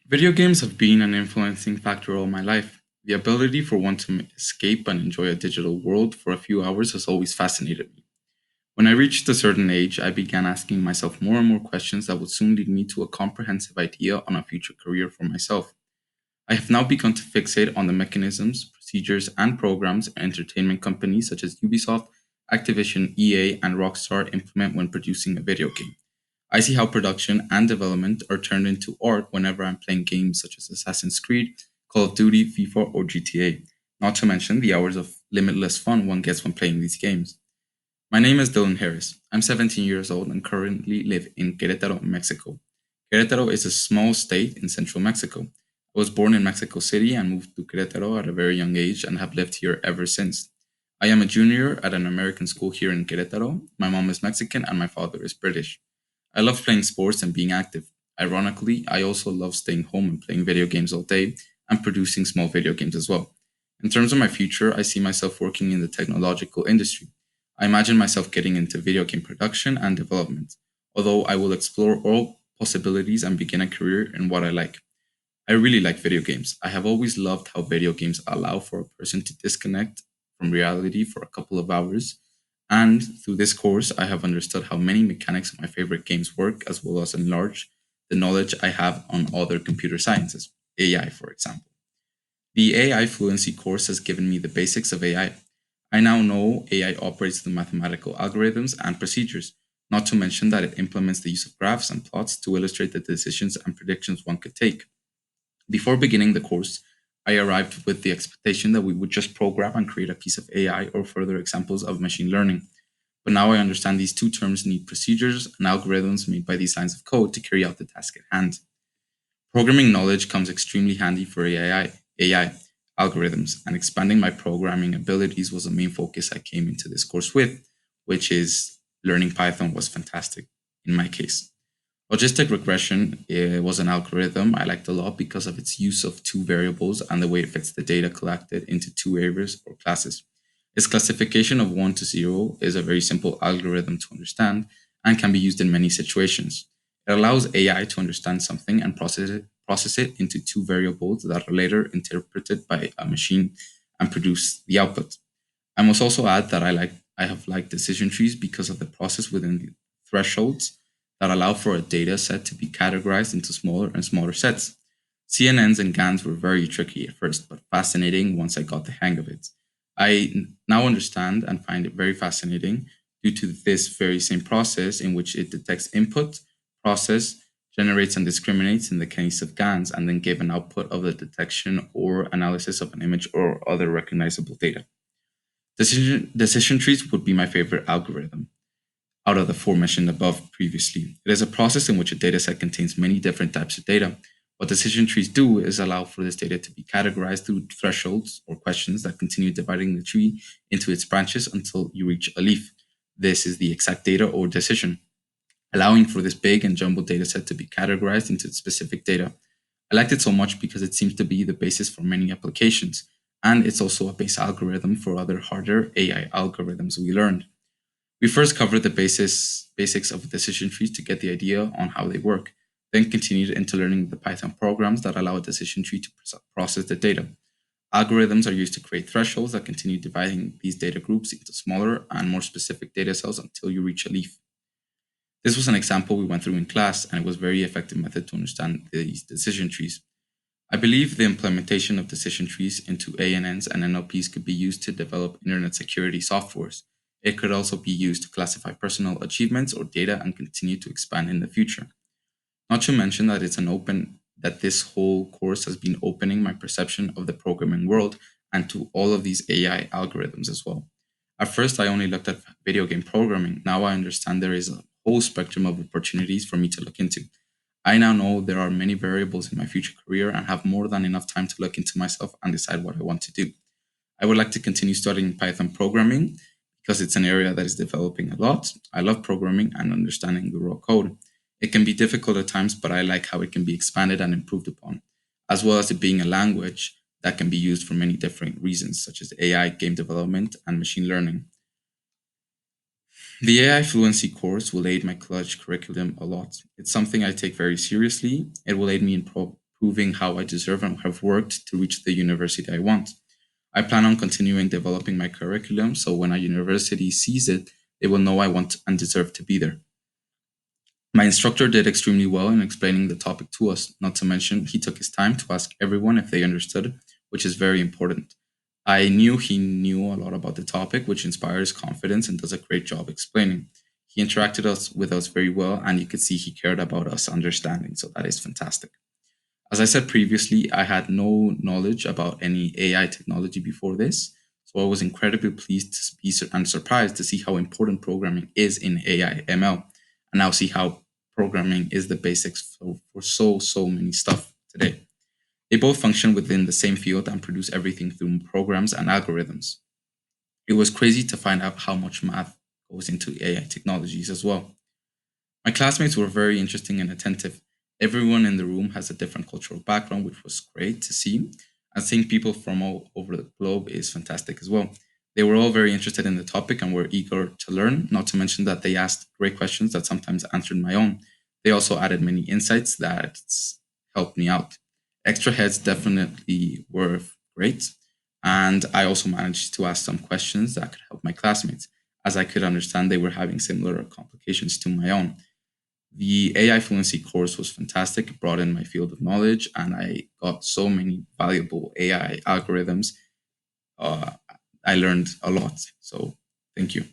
Video games have been an influencing factor all my life. The ability for one to escape and enjoy a digital world for a few hours has always fascinated me. When I reached a certain age, I began asking myself more and more questions that would soon lead me to a comprehensive idea on a future career for myself. I have now begun to fixate on the mechanisms, procedures, and programs entertainment companies such as Ubisoft, Activision, EA, and Rockstar implement when producing a video game. I see how production and development are turned into art whenever I'm playing games such as Assassin's Creed, Call of Duty, FIFA, or GTA, not to mention the hours of limitless fun one gets when playing these games. My name is Dylan Harris. I'm 17 years old and currently live in Querétaro, Mexico. Querétaro is a small state in central Mexico. I was born in Mexico City and moved to Querétaro at a very young age and have lived here ever since. I am a junior at an American school here in Querétaro. My mom is Mexican and my father is British. I love playing sports and being active. Ironically, I also love staying home and playing video games all day and producing small video games as well. In terms of my future, I see myself working in the technological industry. I imagine myself getting into video game production and development, although I will explore all possibilities and begin a career in what I like. I really like video games. I have always loved how video games allow for a person to disconnect from reality for a couple of hours. And through this course, I have understood how many mechanics of my favorite games work, as well as enlarge the knowledge I have on other computer sciences, AI, for example. The AI Fluency course has given me the basics of AI. I now know AI operates through mathematical algorithms and procedures, not to mention that it implements the use of graphs and plots to illustrate the decisions and predictions one could take. Before beginning the course, I arrived with the expectation that we would just program and create a piece of AI or further examples of machine learning. But now I understand these two terms need procedures and algorithms made by these lines of code to carry out the task at hand. Programming knowledge comes extremely handy for AI algorithms, and expanding my programming abilities was the main focus I came into this course with, which is learning Python was fantastic in my case. Logistic regression was an algorithm I liked a lot because of its use of two variables and the way it fits the data collected into two areas or classes. Its classification of 1 to 0 is a very simple algorithm to understand and can be used in many situations. It allows AI to understand something and process it into two variables that are later interpreted by a machine and produce the output. I must also add that I have liked decision trees because of the process within the thresholds that allow for a data set to be categorized into smaller and smaller sets. CNNs and GANs were very tricky at first, but fascinating once I got the hang of it. Now understand and find it very fascinating due to this very same process in which it detects input, process, generates and discriminates in the case of GANs, and then give an output of the detection or analysis of an image or other recognizable data. Decision trees would be my favorite algorithm out of the four mentioned above previously. It is a process in which a dataset contains many different types of data. What decision trees do is allow for this data to be categorized through thresholds or questions that continue dividing the tree into its branches until you reach a leaf. This is the exact data or decision, allowing for this big and jumbled dataset to be categorized into specific data. I liked it so much because it seems to be the basis for many applications, and it's also a base algorithm for other harder AI algorithms we learned. We first covered the basics of decision trees to get the idea on how they work, then continued into learning the Python programs that allow a decision tree to process the data. Algorithms are used to create thresholds that continue dividing these data groups into smaller and more specific data cells until you reach a leaf. This was an example we went through in class, and it was a very effective method to understand these decision trees. I believe the implementation of decision trees into ANNs and NLPs could be used to develop internet security softwares. It could also be used to classify personal achievements or data and continue to expand in the future. Not to mention that this whole course has been opening my perception of the programming world and to all of these AI algorithms as well. At first, I only looked at video game programming. Now I understand there is a whole spectrum of opportunities for me to look into. I now know there are many variables in my future career and have more than enough time to look into myself and decide what I want to do. I would like to continue studying Python programming because it's an area that is developing a lot. I love programming and understanding the raw code. It can be difficult at times, but I like how it can be expanded and improved upon, as well as it being a language that can be used for many different reasons, such as AI, game development, and machine learning. The AI Fluency course will aid my college curriculum a lot. It's something I take very seriously. It will aid me in proving how I deserve and have worked to reach the university I want. I plan on continuing developing my curriculum so when a university sees it, they will know I want and deserve to be there. My instructor did extremely well in explaining the topic to us, not to mention, he took his time to ask everyone if they understood, which is very important. I knew he knew a lot about the topic, which inspires confidence and does a great job explaining. He interacted with us very well, and you could see he cared about us understanding, so that is fantastic. As I said previously, I had no knowledge about any AI technology before this, so I was incredibly pleased to be and surprised to see how important programming is in AI ML, and now see how programming is the basics for so many stuff today. They both function within the same field and produce everything through programs and algorithms. It was crazy to find out how much math goes into AI technologies as well. My classmates were very interesting and attentive. Everyone in the room has a different cultural background, which was great to see. And seeing people from all over the globe is fantastic as well. They were all very interested in the topic and were eager to learn, not to mention that they asked great questions that sometimes answered my own. They also added many insights that helped me out. Extra heads definitely were great. And I also managed to ask some questions that could help my classmates, as I could understand they were having similar complications to my own. The AI fluency course was fantastic. It broadened my field of knowledge, and I got so many valuable AI algorithms. Uh, I learned a lot. So, thank you.